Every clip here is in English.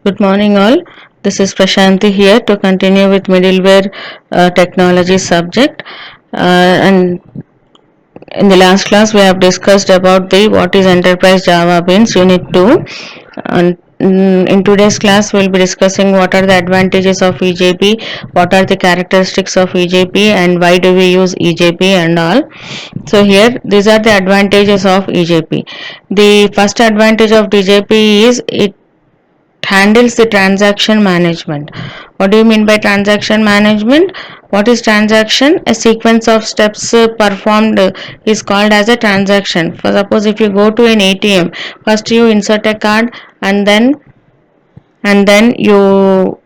Good morning, all. This is Prashanti here to continue with middleware technology subject. And in the last class, we have discussed about the what is Enterprise Java Beans Unit 2. And in today's class, we'll be discussing what are the advantages of EJP, what are the characteristics of EJP, and why do we use EJP and all. So here, these are the advantages of EJP. The first advantage of EJP is it handles the transaction management. What do you mean by transaction management? What is transaction? A sequence of steps performed is called as a transaction. For suppose if you go to an ATM, first you insert a card and then you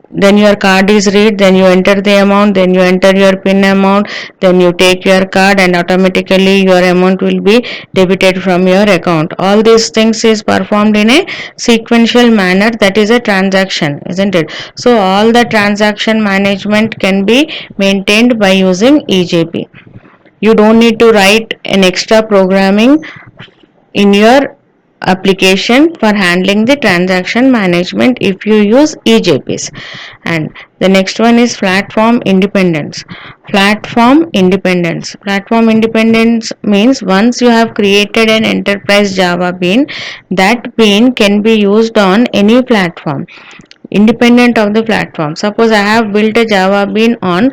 then your card is read, then you enter the amount, then you enter your pin amount, then you take your card and automatically your amount will be debited from your account. All these things is performed in a sequential manner, that is a transaction, isn't it? So all the transaction management can be maintained by using EJP. You don't need to write an extra programming in your application for handling the transaction management if you use EJPs. And the next one is platform independence. Platform independence means once you have created an enterprise Java bean, that bean can be used on any platform independent of the platform. Suppose I have built a Java bean on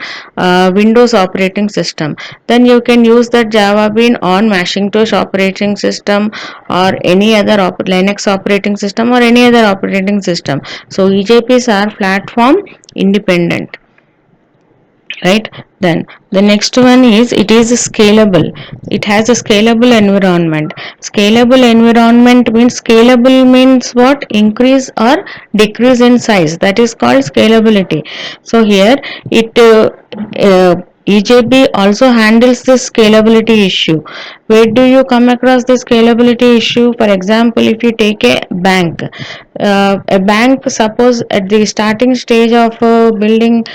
Windows operating system, then you can use that Java bean on Macintosh operating system or any other Linux operating system or any other operating system. So EJPs are platform independent, right? Then the next one is it is scalable. It has a scalable environment. Scalable means what? Increase or decrease in size, that is called scalability. So here it EJP also handles the scalability issue. Where do you come across the scalability issue? For example, if you take a bank, suppose at the starting stage of building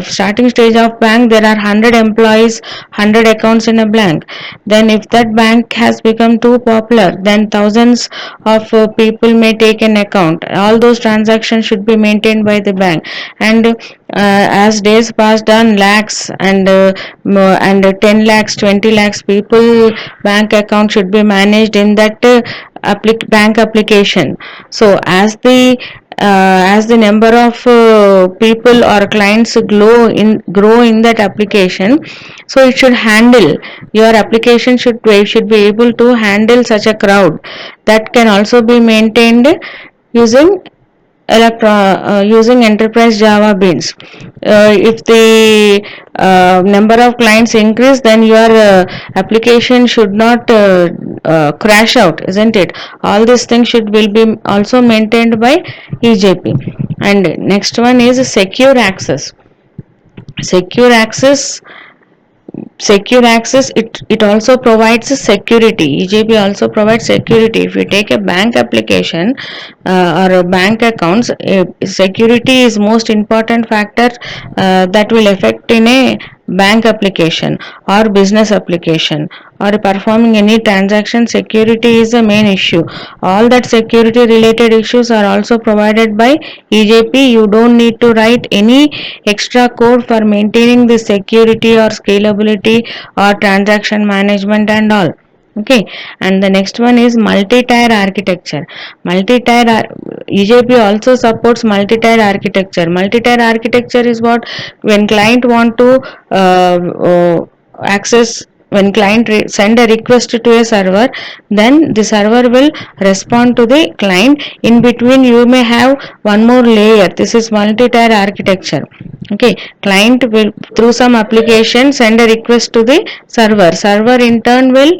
starting stage of bank, there are 100 employees, 100 accounts in a bank. Then if that bank has become too popular, then thousands of people may take an account. All those transactions should be maintained by the bank, and as days passed on, lakhs and 10 lakhs, 20 lakhs people bank account should be managed in that bank application. So as the number of people or clients grow in that application, so it should handle, your application should be able to handle such a crowd. That can also be maintained using using enterprise Java beans. If the number of clients increase, then your application should not crash out, isn't it? All these things will be also maintained by EJP. And next one is secure access. secure access it also provides security. EJP also provides security. If you take a bank application or a bank accounts, security is most important factor that will affect in a bank application or business application or performing any transaction. Security is the main issue. All that security related issues are also provided by EJP. You don't need to write any extra code for maintaining the security or scalability or transaction management and all. Okay. And the next one is multi-tier architecture. EJP also supports multi-tier architecture. Multi-tier architecture is what? When client want to access when client send a request to a server, then the server will respond to the client. In between you may have one more layer. This is multi-tier architecture. Okay. Client will through some application send a request to the server in turn will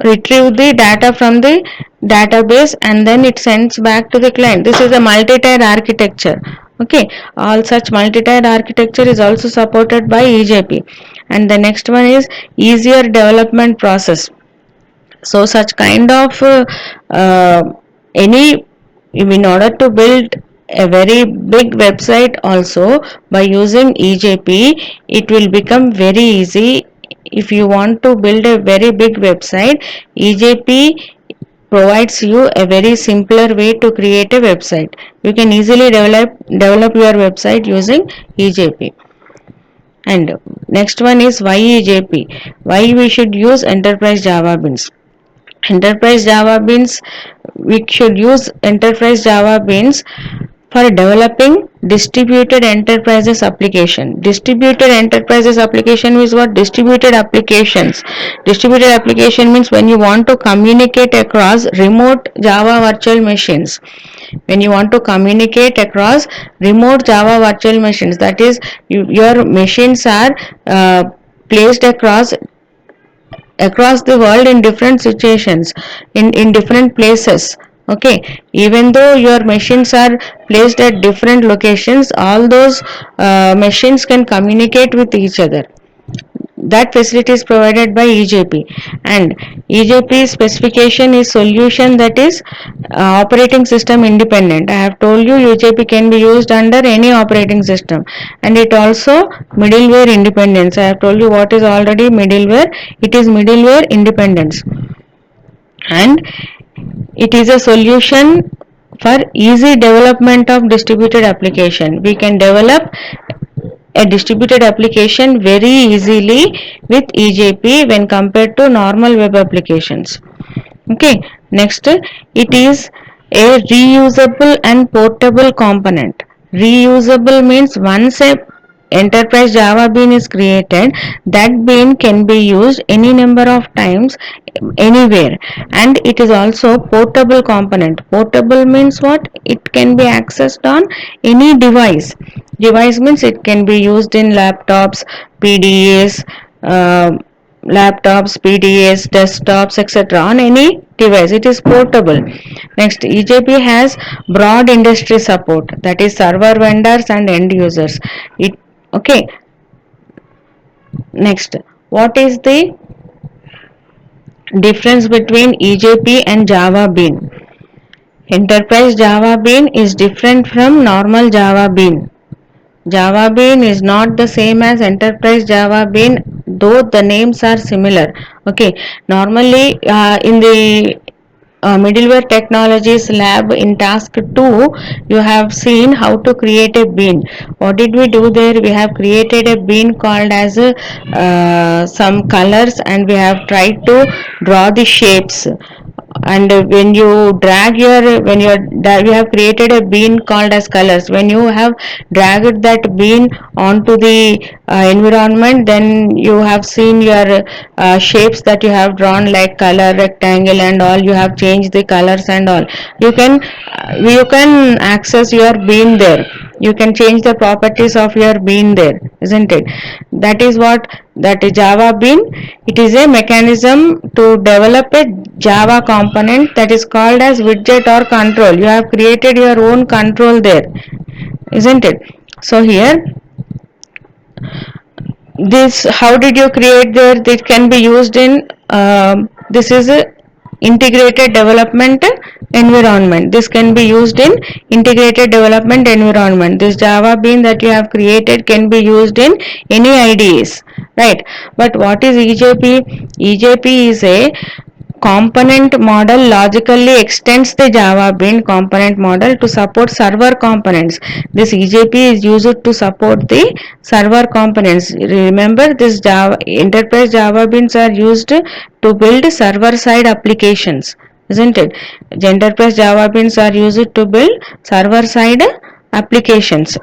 retrieve the data from the database and then it sends back to the client. This is a multi-tier architecture. Okay. All such multi-tier architecture is also supported by EJP. And the next one is easier development process. So such kind of any in order to build a very big website also, by using EJP it will become very easy. If you want to build a very big website, EJP provides you a very simpler way to create a website. You can easily develop your website using EJP. And next one is why EJP. Why we should use Enterprise Java Beans. Enterprise Java Beans, we should use Enterprise Java Beans for developing distributed enterprises application. Distributed enterprises application is what? Distributed applications. Distributed application means when you want to communicate across remote Java virtual machines. When you want to communicate across remote Java virtual machines, that is, your machines are placed across the world in different situations, in different places. Okay, even though your machines are placed at different locations, all those machines can communicate with each other. That facility is provided by EJP. And EJP specification is solution that is operating system independent. I have told you EJP can be used under any operating system, and it also middleware independence. I have told you what is already middleware. It is middleware independence, and it is a solution for easy development of distributed application. We can develop a distributed application very easily with EJP when compared to normal web applications. Okay, next, it is a reusable and portable component. Reusable means once a enterprise Java bean is created, that bean can be used any number of times anywhere. And it is also portable component. Portable means what? It can be accessed on any device. Device means it can be used in laptops, PDAs, PDAs, desktops, etc. on any device. It is portable. Next, EJP has broad industry support, that is server vendors and end users. Okay. Next, what is the difference between EJP and Java Bean? Enterprise Java Bean is different from normal Java Bean. Java Bean is not the same as Enterprise Java Bean, though the names are similar. Okay, normally in the middleware technologies lab in task 2, you have seen how to create a bean. What did we do there? We have created a bean called as some colors, and we have tried to draw the shapes. And when you drag your, when you have created a bean called as colors. When you have dragged that bean onto the environment, then you have seen your shapes that you have drawn, like color, rectangle and all. You have changed the colors and all. You can access your bean there. You can change the properties of your bean there, isn't it? That is what that is Java Bean. It is a mechanism to develop a Java component that is called as widget or control. You have created your own control there, isn't it? So here, this, how did you create there? This can be used in this is a integrated development environment. This can be used in integrated development environment. This Java Bean that you have created can be used in any IDEs, right? But what is EJP? EJP is a component model logically extends the Java Bean component model to support server components. This EJP is used to support the server components. Remember, this enterprise Java Beans are used to build server side applications, isn't it? The enterprise Java Beans are used to build server side applications.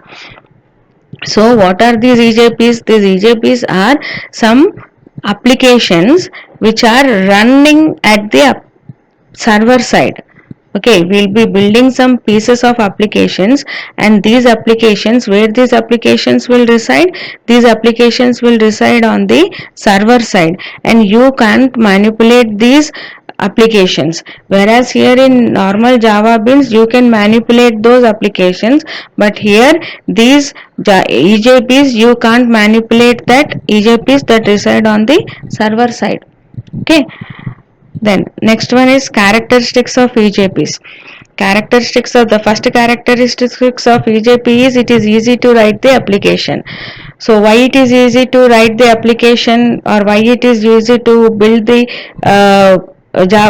So what are these EJPs? These EJPs are some applications which are running at the server side. Okay, we'll be building some pieces of applications, and these applications, where these applications will reside? These applications will reside on the server side, and you can't manipulate these applications. Whereas here in normal Java Beans, you can manipulate those applications, but here these EJPs, you can't manipulate that EJPs that reside on the server side. Okay. Then next one is characteristics of EJPs. Characteristics of the first characteristics of EJP is it is easy to write the application. So why it is easy to write the application, or why it is easy to build the